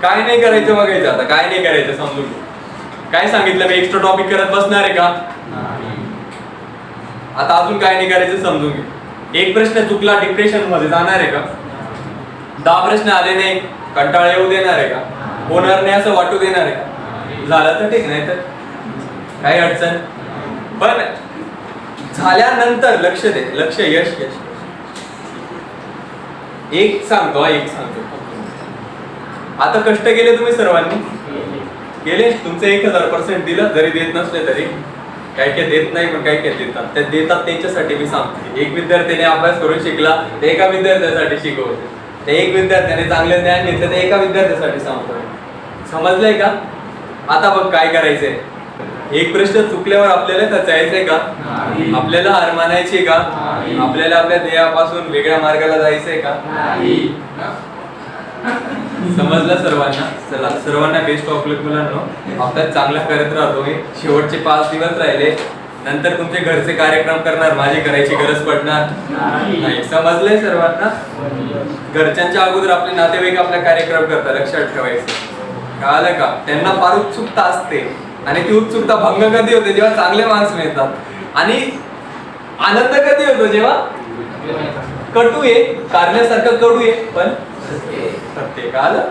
काय नाही करायचं बघायचं. आता काय नाही करायचं समजून. काय सांगितलं मी, एक्स्ट्रा टॉपिक करत बसणार आहे का? आता अजून काय नाही करायचं समजून घे. एक प्रश्न चुकला डिप्रेशन मध्ये जाणार आहे का? 10 प्रश्न आले नाही कंटाळा येऊ देणार आहे का? होणार नाही असं वाटू देणार आहे का? झालं तर ठीक, नाही तर काही अडचण. पण झाल्यानंतर लक्ष दे, लक्ष, यश यश. एक सांगतो. आता कष्ट केले तुम्ही सर्वांनी, केले तुमचे 1000% दिलं, जरी देत नसले तरी. काही काही देत नाही पण काही काही देतात. ते देतात त्यांच्यासाठी मी सांगते. एक विद्यार्थ्याने अभ्यास करून शिकला ते एका विद्यार्थ्यासाठी शिकवते. ते एक विद्यार्थ्याने चांगले ज्ञान घेतलं ते एका विद्यार्थ्यासाठी सांगतोय. समजलंय का? आता बघ काय करायचंय. एक प्रश्न चुकल्यावर आपल्याला खचायचंय का? आपल्याला हार मानायची का? आपल्याला आपल्या ध्येयापासून वेगळ्या मार्गाला जायचंय का? समजलं सर्वांना? चला सर्वांना बेस्ट ऑफ लक मुलांनो. अभ्यास चांगला करत राहतो. शेवटचे 5 दिवस राहिले, नंतर तुमचे घरचे कार्यक्रम करणार, माझी करायची गरज पडणार नाही. समजलंय सर्वांना? घरच्यांच्या अगोदर आपले नातेवाईक आपला कार्यक्रम करतात, लक्षात ठेवायचं. कळालं का? त्यांना फार उत्सुकता असते आणि ती उत्सुकता भंग कधी होते? जेव्हा चांगले मार्क्स मिळतात. आणि आनंद कधी होतो? जेव्हा कटू आहे, कारल्यासारखं कडू आहे पण सत्य. कळालं?